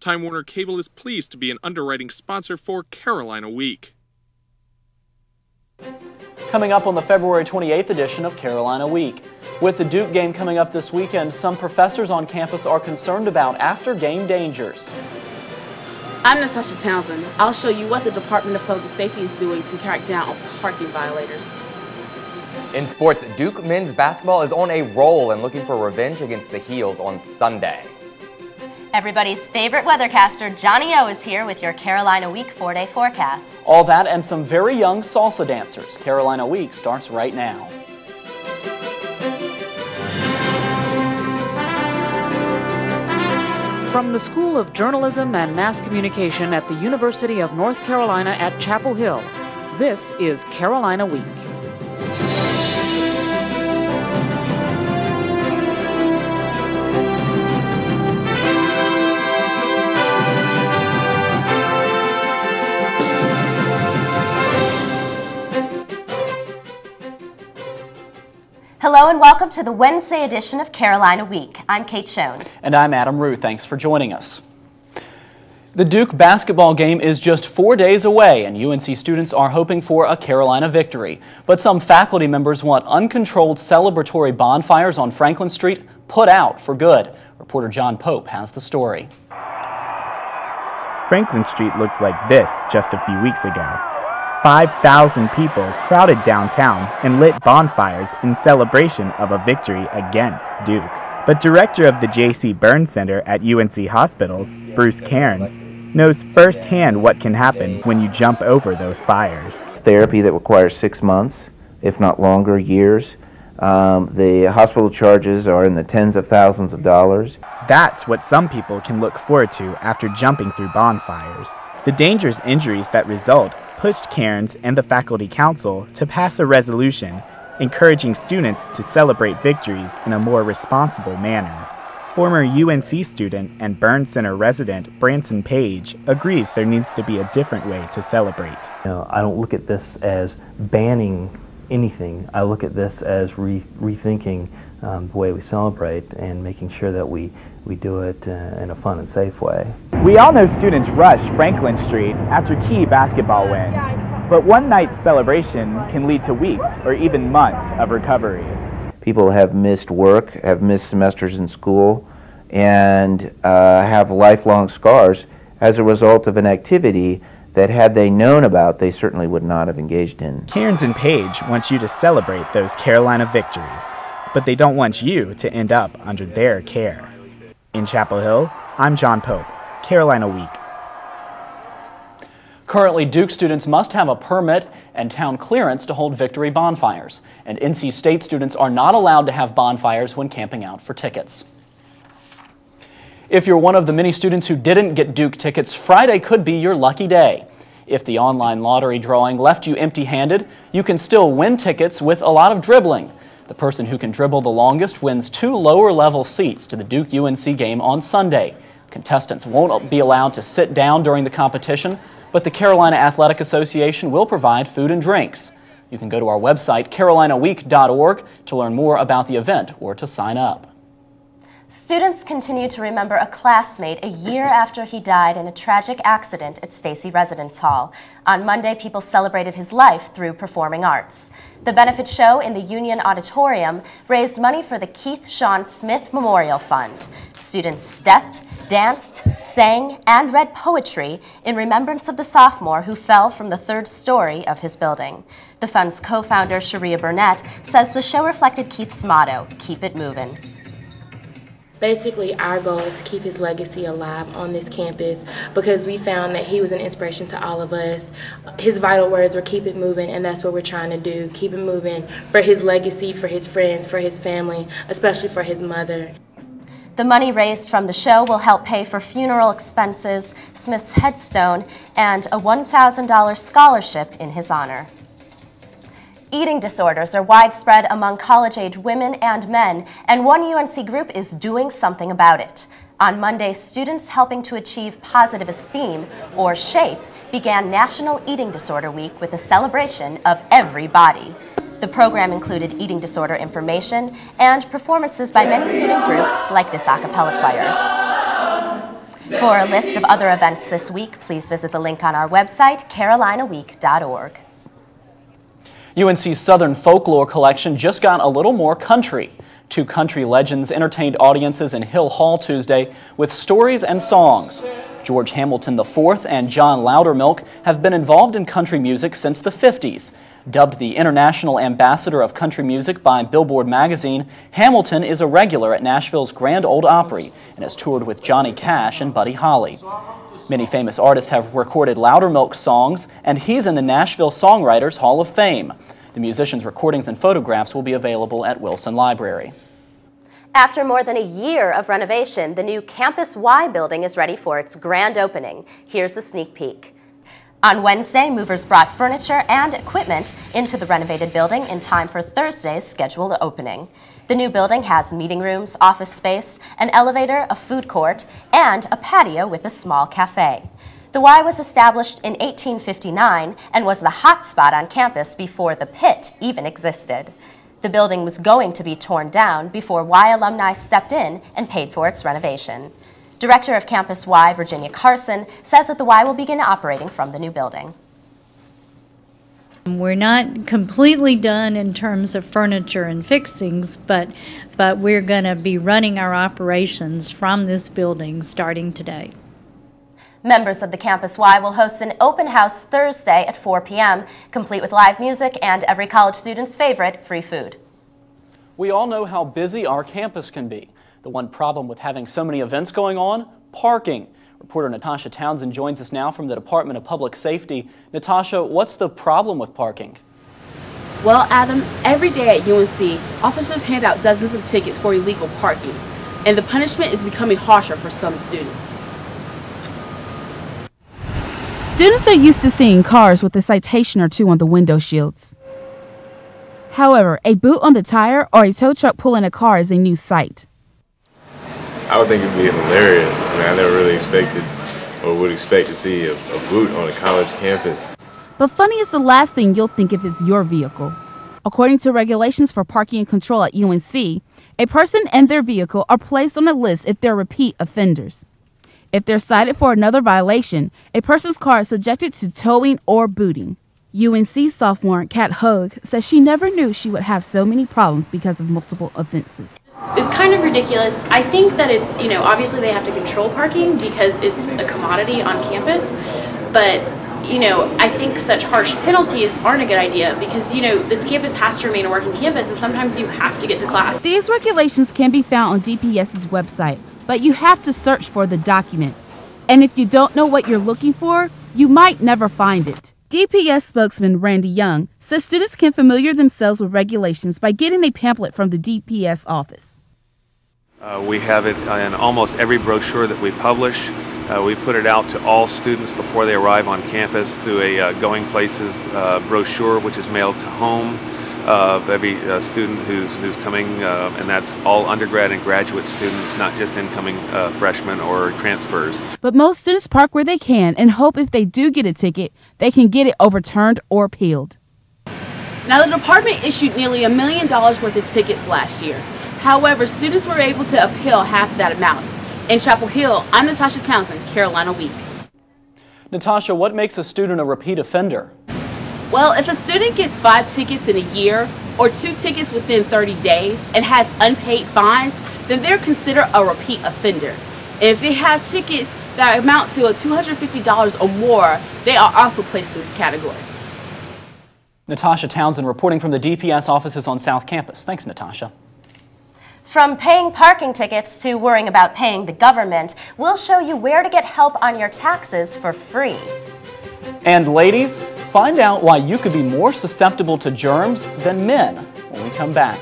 Time Warner Cable is pleased to be an underwriting sponsor for Carolina Week. Coming up on the February 28th edition of Carolina Week. With the Duke game coming up this weekend, some professors on campus are concerned about after-game dangers. I'm Natasha Townsend. I'll show you what the Department of Public Safety is doing to crack down on parking violators. In sports, Duke men's basketball is on a roll and looking for revenge against the Heels on Sunday. Everybody's favorite weathercaster, Johnny O, is here with your Carolina Week 4-day forecast. All that and some very young salsa dancers. Carolina Week starts right now. From the School of Journalism and Mass Communication at the University of North Carolina at Chapel Hill, this is Carolina Week. Hello and welcome to the Wednesday edition of Carolina Week. I'm Kate Schoen. And I'm Adam Rue. Thanks for joining us. The Duke basketball game is just 4 days away, and UNC students are hoping for a Carolina victory. But some faculty members want uncontrolled celebratory bonfires on Franklin Street put out for good. Reporter John Pope has the story. Franklin Street looked like this just a few weeks ago. 5,000 people crowded downtown and lit bonfires in celebration of a victory against Duke. But director of the J.C. Burns Center at UNC Hospitals, Bruce Cairns, knows firsthand what can happen when you jump over those fires. Therapy that requires 6 months, if not longer, years. The hospital charges are in the tens of thousands of dollars. That's what some people can look forward to after jumping through bonfires. The dangerous injuries that result pushed Cairns and the Faculty Council to pass a resolution encouraging students to celebrate victories in a more responsible manner. Former UNC student and Burns Center resident Branson Page agrees there needs to be a different way to celebrate. I don't look at this as banning anything. I look at this as rethinking the way we celebrate and making sure that we do it in a fun and safe way. We all know students rush Franklin Street after key basketball wins, but one night's celebration can lead to weeks or even months of recovery. People have missed work, have missed semesters in school, and have lifelong scars as a result of an activity that had they known about, they certainly would not have engaged in. Cairns and Page want you to celebrate those Carolina victories, but they don't want you to end up under their care. In Chapel Hill, I'm John Pope, Carolina Week. Currently, Duke students must have a permit and town clearance to hold victory bonfires, and NC State students are not allowed to have bonfires when camping out for tickets. If you're one of the many students who didn't get Duke tickets, Friday could be your lucky day. If the online lottery drawing left you empty-handed, you can still win tickets with a lot of dribbling. The person who can dribble the longest wins 2 lower-level seats to the Duke-UNC game on Sunday. Contestants won't be allowed to sit down during the competition, but the Carolina Athletic Association will provide food and drinks. You can go to our website, carolinaweek.org, to learn more about the event or to sign up. Students continue to remember a classmate a year after he died in a tragic accident at Stacy Residence Hall. On Monday, people celebrated his life through performing arts. The benefit show in the Union Auditorium raised money for the Keith Sean Smith Memorial Fund. Students stepped, danced, sang, and read poetry in remembrance of the sophomore who fell from the 3rd story of his building. The fund's co-founder, Sharia Burnett, says the show reflected Keith's motto, "Keep it moving." Basically, our goal is to keep his legacy alive on this campus because we found that he was an inspiration to all of us. His vital words were keep it moving, and that's what we're trying to do, keep it moving for his legacy, for his friends, for his family, especially for his mother. The money raised from the show will help pay for funeral expenses, Smith's headstone, and a $1,000 scholarship in his honor. Eating disorders are widespread among college-age women and men, and one UNC group is doing something about it. On Monday, students helping to achieve positive esteem, or SHAPE, began National Eating Disorder Week with a celebration of every body. The program included eating disorder information and performances by many student groups like this a cappella choir. For a list of other events this week, please visit the link on our website, carolinaweek.org. UNC's Southern Folklore Collection just got a little more country. Two country legends entertained audiences in Hill Hall Tuesday with stories and songs. George Hamilton IV and John Loudermilk have been involved in country music since the 50s. Dubbed the International Ambassador of Country Music by Billboard magazine, Hamilton is a regular at Nashville's Grand Ole Opry and has toured with Johnny Cash and Buddy Holly. Many famous artists have recorded Loudermilk's songs, and he's in the Nashville Songwriters Hall of Fame. The musician's recordings and photographs will be available at Wilson Library. After more than a year of renovation, the new Campus Y building is ready for its grand opening. Here's a sneak peek. On Wednesday, movers brought furniture and equipment into the renovated building in time for Thursday's scheduled opening. The new building has meeting rooms, office space, an elevator, a food court, and a patio with a small cafe. The Y was established in 1859 and was the hot spot on campus before the pit even existed. The building was going to be torn down before Y alumni stepped in and paid for its renovation. Director of Campus Y, Virginia Carson, says that the Y will begin operating from the new building. We're not completely done in terms of furniture and fixings, but we're going to be running our operations from this building starting today. Members of the Campus Y will host an open house Thursday at 4 p.m., complete with live music and every college student's favorite, free food. We all know how busy our campus can be. The one problem with having so many events going on? Parking. Reporter Natasha Townsend joins us now from the Department of Public Safety. Natasha, what's the problem with parking? Well, Adam, every day at UNC, officers hand out dozens of tickets for illegal parking, and the punishment is becoming harsher for some students. Students are used to seeing cars with a citation or two on the window shields. However, a boot on the tire or a tow truck pulling a car is a new sight. I would think it would be hilarious. I mean, I never really expected or would expect to see a boot on a college campus. But funny is the last thing you'll think if it's your vehicle. According to regulations for parking and control at UNC, a person and their vehicle are placed on a list if they're repeat offenders. If they're cited for another violation, a person's car is subjected to towing or booting. UNC sophomore Kat Hogue says she never knew she would have so many problems because of multiple offenses. It's kind of ridiculous. I think that it's, obviously they have to control parking because it's a commodity on campus, but, I think such harsh penalties aren't a good idea because, this campus has to remain a working campus and sometimes you have to get to class. These regulations can be found on DPS's website, but you have to search for the document. And if you don't know what you're looking for, you might never find it. DPS spokesman Randy Young says students can familiar themselves with regulations by getting a pamphlet from the DPS office. We have it in almost every brochure that we publish. We put it out to all students before they arrive on campus through a Going Places brochure, which is mailed to home of every student who's coming, and that's all undergrad and graduate students, not just incoming freshmen or transfers. But most students park where they can and hope if they do get a ticket, they can get it overturned or appealed. Now, the department issued nearly $1 million worth of tickets last year. However, students were able to appeal half of that amount. In Chapel Hill, I'm Natasha Townsend, Carolina Week. Natasha, what makes a student a repeat offender? Well, if a student gets 5 tickets in a year or 2 tickets within 30 days and has unpaid fines, then they're considered a repeat offender. And if they have tickets that amount to $250 or more, they are also placed in this category. Natasha Townsend reporting from the DPS offices on South Campus. Thanks, Natasha. From paying parking tickets to worrying about paying the government, we'll show you where to get help on your taxes for free. And ladies, find out why you could be more susceptible to germs than men when we come back.